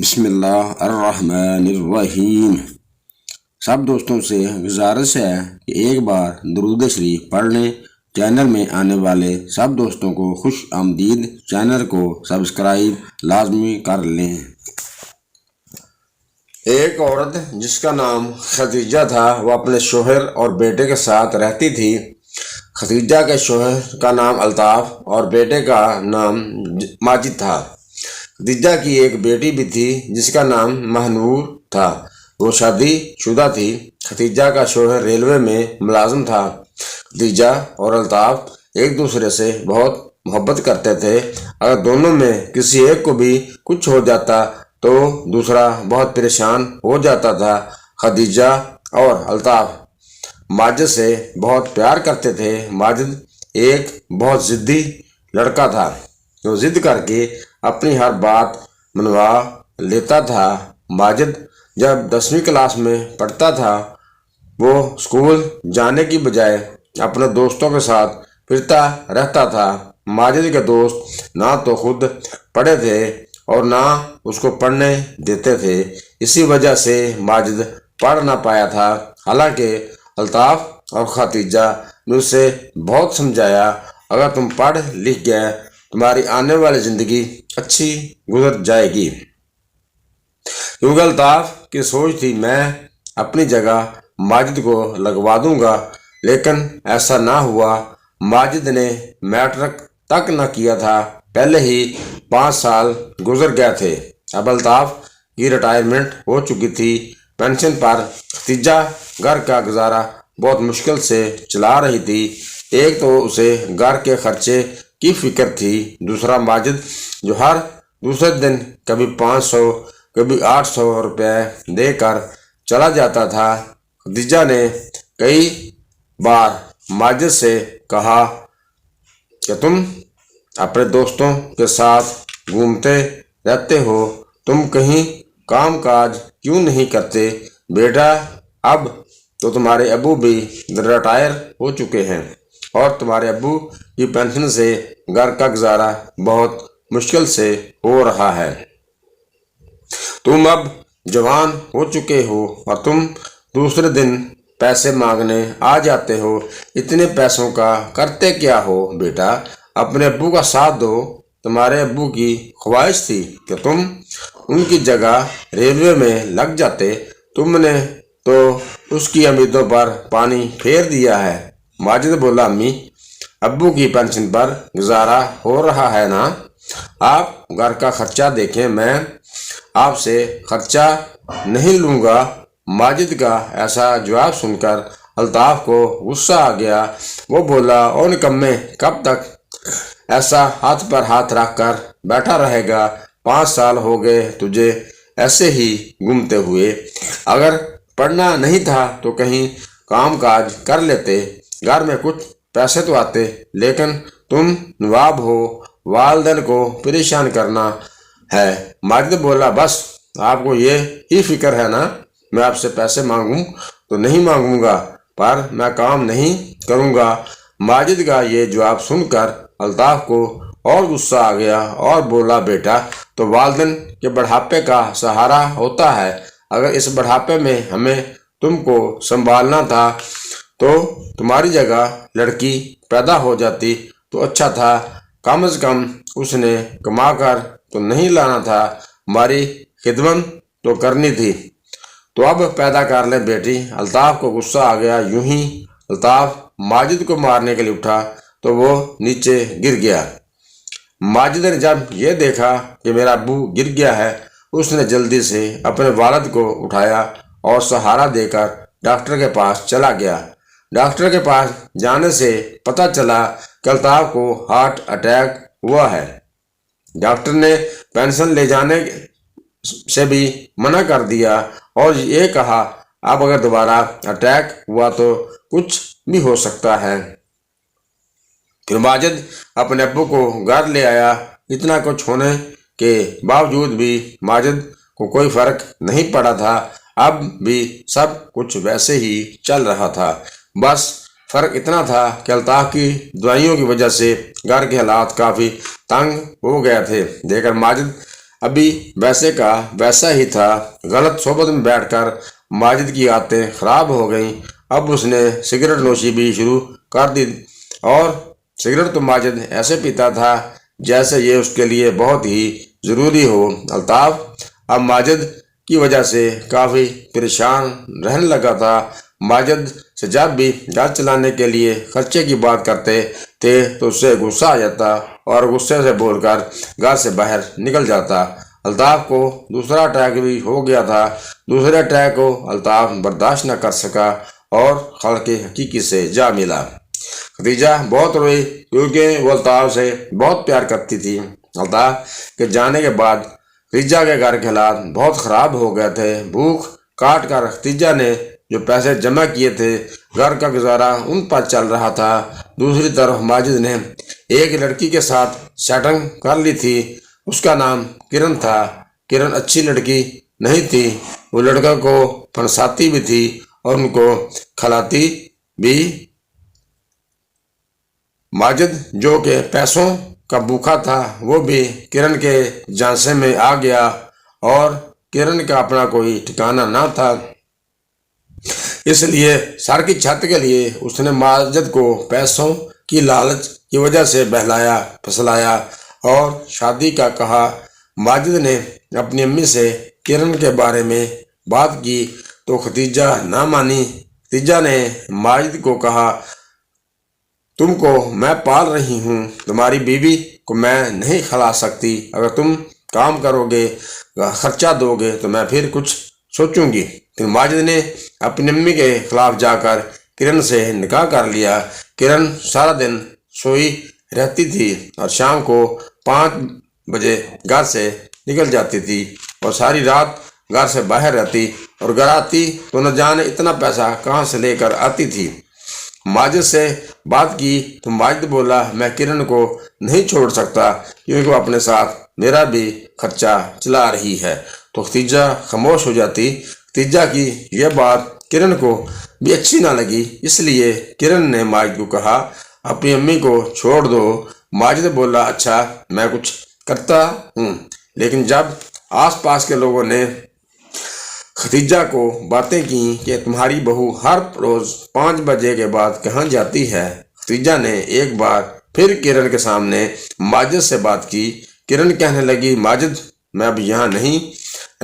بسم اللہ الرحمن الرحیم۔ سب دوستوں سے گزارش ہے کہ ایک بار درود شریف پڑھ لیں۔ چینل میں آنے والے سب دوستوں کو خوش آمدید۔ چینل کو سبسکرائب لازمی کر لیں۔ ایک عورت جس کا نام خدیجہ تھا، وہ اپنے شوہر اور بیٹے کے ساتھ رہتی تھی۔ خدیجہ کے شوہر کا نام الطاف اور بیٹے کا نام ماجد تھا۔ خدیجہ کی ایک بیٹی بھی تھی جس کا نام مہنور تھا، وہ شادی شدہ تھی۔ خدیجہ کا شوہر ریلوے میں ملازم تھا۔ خدیجہ اور الطاف ایک دوسرے سے بہت محبت کرتے تھے۔ اگر دونوں میں کسی ایک کو بھی کچھ ہو جاتا تو دوسرا بہت پریشان ہو جاتا تھا۔ خدیجہ اور الطاف ماجد سے بہت پیار کرتے تھے۔ ماجد ایک بہت ضدی لڑکا تھا، جو ضد کر کے اپنی ہر بات منوا لیتا تھا۔ ماجد جب 10ویں کلاس میں پڑھتا تھا، وہ اسکول جانے کی بجائے اپنے دوستوں کے ساتھ پھرتا رہتا تھا۔ ماجد کے دوست نہ تو خود پڑھے تھے اور نہ اس کو پڑھنے دیتے تھے، اسی وجہ سے ماجد پڑھ نہ پایا تھا۔ حالانکہ الطاف اور خدیجہ نے اسے بہت سمجھایا، اگر تم پڑھ لکھ گئے تمہاری آنے والی زندگی اچھی گزر جائے گی۔ کیونکہ الطاف کی سوچ تھی میں اپنی جگہ ماجد کو لگوا دوں گا، لیکن ایسا نہ ہوا۔ ماجد نے میٹرک تک نہ کیا تھا، پہلے ہی 5 سال گزر گئے تھے۔ اب الطاف کی ریٹائرمنٹ ہو چکی تھی، پینشن پر۔ خدیجہ گھر کا گزارا بہت مشکل سے چلا رہی تھی۔ ایک تو اسے گھر کے خرچے کی فکر تھی، دوسرا ماجد جو ہر دوسرے دن کبھی 500 کبھی 800 روپے دے کر چلا جاتا تھا۔ خدیجہ نے کئی بار ماجد سے کہا کہ تم اپنے دوستوں کے ساتھ گھومتے رہتے ہو، تم کہیں کام کاج کیوں نہیں کرتے؟ بیٹا، اب تو تمہارے ابو بھی ریٹائر ہو چکے ہیں اور تمہارے ابو کی پینشن سے گھر کا گزارا بہت مشکل سے ہو رہا ہے۔ تم اب جوان ہو چکے ہو اور تم دوسرے دن پیسے مانگنے آ جاتے ہو، اتنے پیسوں کا کرتے کیا ہو؟ بیٹا، اپنے ابو کا ساتھ دو۔ تمہارے ابو کی خواہش تھی کہ تم ان کی جگہ ریلوے میں لگ جاتے، تم نے تو اس کی امیدوں پر پانی پھیر دیا ہے۔ ماجد بولا، امی، ابو کی پینشن پر گزارا ہو رہا ہے نا، آپ گھر کا خرچہ دیکھیں، میں آپ سے خرچہ نہیں لوں گا۔ ماجد کا ایسا جواب سن کر الطاف کو غصہ آ گیا۔ وہ بولا، او نکمے، کب تک ایسا ہاتھ پر ہاتھ رکھ کر بیٹھا رہے گا؟ 5 سال ہو گئے تجھے ایسے ہی گھومتے ہوئے۔ اگر پڑھنا نہیں تھا تو کہیں کام کاج کر لیتے، گھر میں کچھ پیسے تو آتے، لیکن تم نواب ہو، والدین کو پریشان کرنا ہے۔ ماجد بولا، بس آپ کو یہ ہی فکر ہے نا، میں آپ سے پیسے مانگوں تو نہیں مانگوں گا، پر میں کام نہیں کروں گا۔ ماجد کا یہ جواب سن کر الطاف کو اور غصہ آ گیا اور بولا، بیٹا تو والدین کے بڑھاپے کا سہارا ہوتا ہے، اگر اس بڑھاپے میں ہمیں تم کو سنبھالنا تھا تو تمہاری جگہ لڑکی پیدا ہو جاتی تو اچھا تھا، کم از کم اس نے کما کر تو نہیں لانا تھا، ہماری خدمت تو کرنی تھی، تو اب پیدا کر لے بیٹی۔ الطاف کو غصہ آ گیا۔ یوں ہی الطاف ماجد کو مارنے کے لیے اٹھا تو وہ نیچے گر گیا۔ ماجد نے جب یہ دیکھا کہ میرا ابو گر گیا ہے، اس نے جلدی سے اپنے والد کو اٹھایا اور سہارا دے کر ڈاکٹر کے پاس چلا گیا۔ ڈاکٹر کے پاس جانے سے پتہ چلا کہ الطاف کو ہارٹ اٹیک ہوا ہے۔ ڈاکٹر نے پینشن لے جانے سے بھی منع کر دیا اور یہ کہا، اب اگر دوبارہ اٹیک ہوا تو کچھ بھی ہو سکتا ہے۔ پھر ماجد اپنے ابو کو گھر لے آیا۔ اتنا کچھ ہونے کے باوجود بھی ماجد کو کوئی فرق نہیں پڑا تھا، اب بھی سب کچھ ویسے ہی چل رہا تھا، بس فرق اتنا تھا کہ الطاف کی دعائیوں کی وجہ سے گھر کے حالات کافی تنگ ہو گئے تھے۔ دیکھ کر ماجد ابھی ویسے کا ویسا ہی تھا۔ غلط صحبت میں بیٹھ کر ماجد کی عادتیں خراب ہو گئیں۔ اب اس نے سگریٹ نوشی بھی شروع کر دی، اور سگریٹ تو ماجد ایسے پیتا تھا جیسے یہ اس کے لیے بہت ہی ضروری ہو۔ الطاف اب ماجد کی وجہ سے کافی پریشان رہنے لگا تھا۔ ماجد سے جب بھی گھر چلانے کے لیے خرچے کی بات کرتے تھے تو اس سے غصہ آ جاتا اور غصے سے بول کر گھر سے باہر نکل جاتا۔ الطاف کو دوسرا اٹیک بھی ہو گیا تھا۔ دوسرے اٹیک کو الطاف برداشت نہ کر سکا اور خلق حقیقی سے جا ملا۔ خدیجہ بہت روئی کیونکہ وہ الطاف سے بہت پیار کرتی تھی۔ الطاف کے جانے کے بعد خدیجہ کے گھر کے حالات بہت خراب ہو گئے تھے۔ بھوک کاٹ کر خدیجہ نے جو پیسے جمع کیے تھے، گھر کا گزارا ان پر چل رہا تھا۔ دوسری طرف ماجد نے ایک لڑکی کے ساتھ سیٹنگ کر لی تھی۔ اس کا نام کرن تھا۔ کرن اچھی لڑکی نہیں تھی، وہ لڑکا کو پھنساتی بھی تھی اور ان کو کھلاتی بھی۔ ماجد جو کہ پیسوں کا بھوکا تھا وہ بھی کرن کے جھانسے میں آ گیا، اور کرن کا اپنا کوئی ٹھکانہ نہ تھا، اس لیے سر کی چھت کے لیے اس نے ماجد کو پیسوں کی لالچ کی وجہ سے بہلایا پھسلایا اور شادی کا کہا۔ ماجد نے اپنی امی سے کرن کے بارے میں بات کی تو خدیجہ نہ مانی۔ خدیجہ نے ماجد کو کہا، تم کو میں پال رہی ہوں، تمہاری بیوی کو میں نہیں کھلا سکتی۔ اگر تم کام کرو گے، خرچہ دو گے تو میں پھر کچھ سوچوں گی۔ پھر ماجد نے اپنی امی کے خلاف جا کر کرن سے نکاح کر لیا۔ کرن سارا دن سوئی رہتی تھی اور شام کو 5 بجے گھر سے نکل جاتی تھی اور ساری رات گھر سے باہر رہتی، اور گھر آتی تو نہ جانے اتنا پیسہ کہاں سے لے کر آتی تھی۔ ماجد سے بات کی تو ماجد بولا، میں کرن کو نہیں چھوڑ سکتا کیونکہ وہ اپنے ساتھ میرا بھی خرچہ چلا رہی ہے۔ تو خدیجہ خاموش ہو جاتی۔ خدیجہ کی یہ بات کرن کو بھی اچھی نہ لگی، اس لیے کرن نے ماجد کو کہا، اپنی امی کو چھوڑ دو۔ ماجد بولا، اچھا میں کچھ کرتا ہوں۔ لیکن جب آس پاس کے لوگوں نے خدیجہ کو باتیں کی کہ تمہاری بہو ہر روز 5 بجے کے بعد کہاں جاتی ہے، خدیجہ نے ایک بار پھر کرن کے سامنے ماجد سے بات کی۔ کرن کہنے لگی، ماجد میں اب یہاں نہیں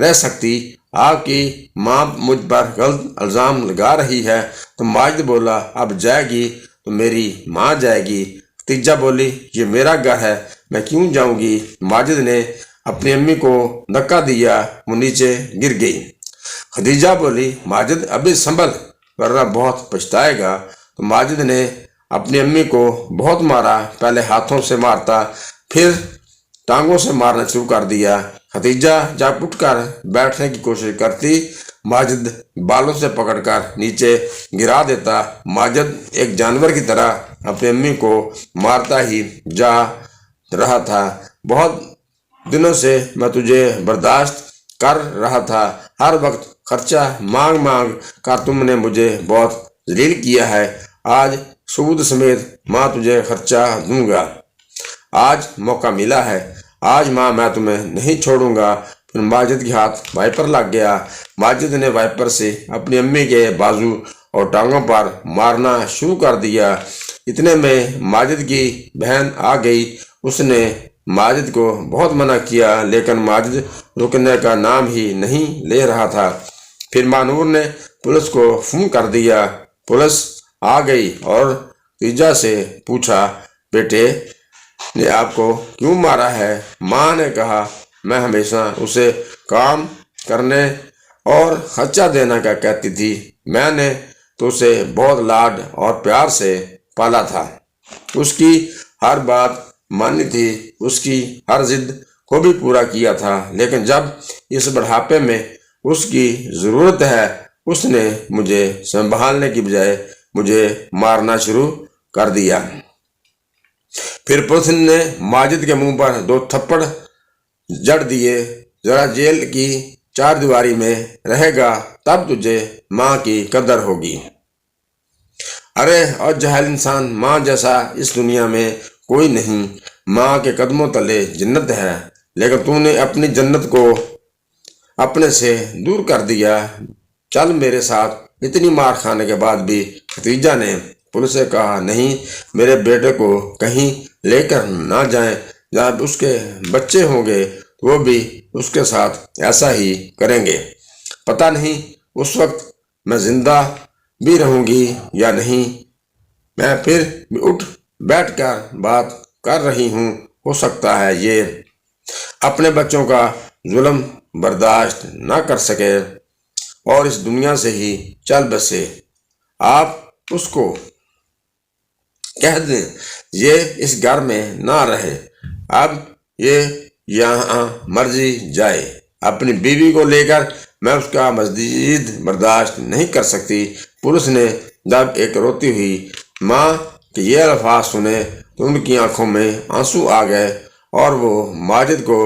رہ سکتی، آپ کی ماں مجھ پر غلط الزام لگا رہی ہے۔ تو ماجد بولا، اب جائے گی تو میری ماں جائے گی۔ خدیجہ بولی، یہ میرا گھر ہے، میں کیوں جاؤں گی؟ ماجد نے اپنی امی کو دھکا دیا، وہ نیچے گر گئی۔ خدیجہ بولی، ماجد ابھی سنبھل ورنہ بہت پچھتائے گا۔ تو ماجد نے اپنی امی کو بہت مارا، پہلے ہاتھوں سے مارتا پھر ٹانگوں سے مارنا شروع کر دیا۔ خدیجہ جب اٹھ کر بیٹھنے کی کوشش کرتی، ماجد بالوں سے پکڑ کر نیچے گرا دیتا۔ ماجد ایک جانور کی طرح اپنی امی کو مارتا ہی جا رہا تھا۔ بہت دنوں سے میں تجھے برداشت کر رہا تھا، ہر وقت خرچہ مانگ مانگ کر تم نے مجھے بہت ذلیل کیا ہے۔ آج سود سمیت ماں تجھے خرچہ دوں گا، آج موقع ملا ہے، آج ماں میں تمہیں نہیں چھوڑوں گا۔ پھر ماجد کے ہاتھ وائپر لگ گیا۔ ماجد نے وائپر سے اپنی امی کے بازو اور ٹانگوں پر مارنا شروع کر دیا۔ اتنے میں ماجد کی بہن آ گئی۔ اس نے ماجد کو بہت منع کیا لیکن ماجد رکنے کا نام ہی نہیں لے رہا تھا۔ پھر مانور نے پولیس کو فون کر دیا۔ پولیس آ گئی اور خدیجہ سے پوچھا، بیٹے نے آپ کو کیوں مارا ہے؟ ماں نے کہا، میں ہمیشہ اسے کام کرنے اور خرچہ دینا کا کہتی تھی، میں نے تو اسے بہت لاڈ اور پیار سے پالا تھا، اس کی ہر بات مانی تھی، اس کی ہر ضد کو بھی پورا کیا تھا، لیکن جب اس بڑھاپے میں اس کی ضرورت ہے اس نے مجھے سنبھالنے کی بجائے مجھے مارنا شروع کر دیا۔ پھر پولیس نے ماجد کے منہ پر 2 تھپڑ جڑ دیے، ذرا جیل کی 4 دیواری میں رہے گا تب تجھے ماں کی قدر ہوگی۔ ارے اور جاہل انسان، ماں جیسا اس دنیا میں کوئی نہیں، ماں کے قدموں تلے جنت ہے۔ لیکن تو نے اپنی جنت کو اپنے سے دور کر دیا، چل میرے ساتھ۔ اتنی مار کھانے کے بعد بھی ختیجہ نے پولیس سے کہا، نہیں، میرے بیٹے کو کہیں لے کر نہ جائیں، جب اس کے بچے ہوں گے تو وہ بھی اس کے ساتھ ایسا ہی کریں گے۔ پتہ نہیں اس وقت میں زندہ بھی رہوں گی یا نہیں، میں پھر بھی اٹھ بیٹھ کر بات کر رہی ہوں، ہو سکتا ہے یہ اپنے بچوں کا ظلم برداشت نہ کر سکے اور اس دنیا سے ہی چل بسے۔ آپ اس کو کہہ دیں یہ اس گھر میں نہ رہے، اب یہ یہاں مرضی جائے، اپنی بیوی کو لے کر میں اس کا مزید برداشت نہیں کر سکتی۔ پولیس نے جب ایک روتی ہوئی ماں کے یہ الفاظ سنے تو ان کی آنکھوں میں آنسو آ گئے اور وہ ماجد کو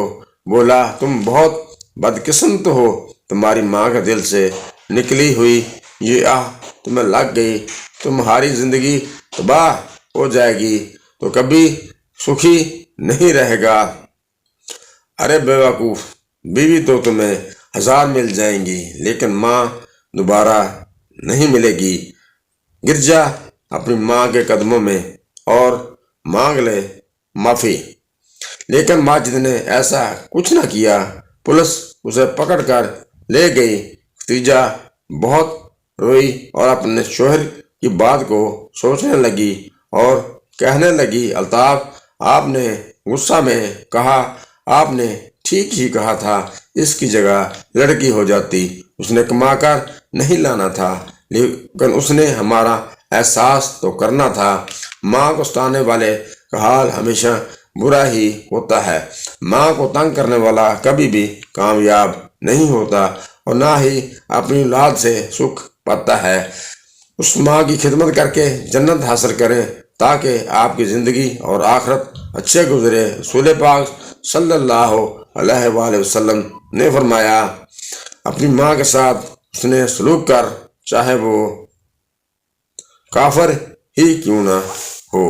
بولا، تم بہت بدقسمت ہو، تمہاری ماں کے دل سے نکلی ہوئی یہ آہ تمہیں لگ گئی، تمہاری زندگی تباہ ہو جائے گی، تو کبھی سکھی نہیں رہے گا۔ ارے بے وقوف، بیوی تو تمہیں 1000 مل جائیں گی لیکن ماں دوبارہ نہیں ملے گی۔ گر جا اپنی ماں کے قدموں میں اور مانگ لے معافی۔ لیکن ماجد نے ایسا کچھ نہ کیا۔ پولیس اسے پکڑ کر لے گئی۔ ختیجہ بہت روئی اور اپنے شوہر کی بات کو سوچنے لگی اور کہنے لگی، الطاف، آپ نے غصہ میں کہا، آپ نے ٹھیک ہی کہا تھا، اس کی جگہ لڑکی ہو جاتی، اس نے کما کر نہیں لانا تھا، لیکن اس نے ہمارا احساس تو کرنا تھا۔ ماں کو ستانے والے کا حال ہمیشہ برا ہی ہوتا ہے۔ ماں کو تنگ کرنے والا کبھی بھی کامیاب نہیں ہوتا اور نہ ہی اپنی اولاد سے سکھ پاتا ہے۔ اس ماں کی خدمت کر کے جنت حاصل کریں تاکہ آپ کی زندگی اور آخرت اچھے گزرے۔ رسول پاک صلی اللہ علیہ وآلہ وسلم نے فرمایا، اپنی ماں کے ساتھ اس نے سلوک کر، چاہے وہ کافر ہی کیوں نہ ہو۔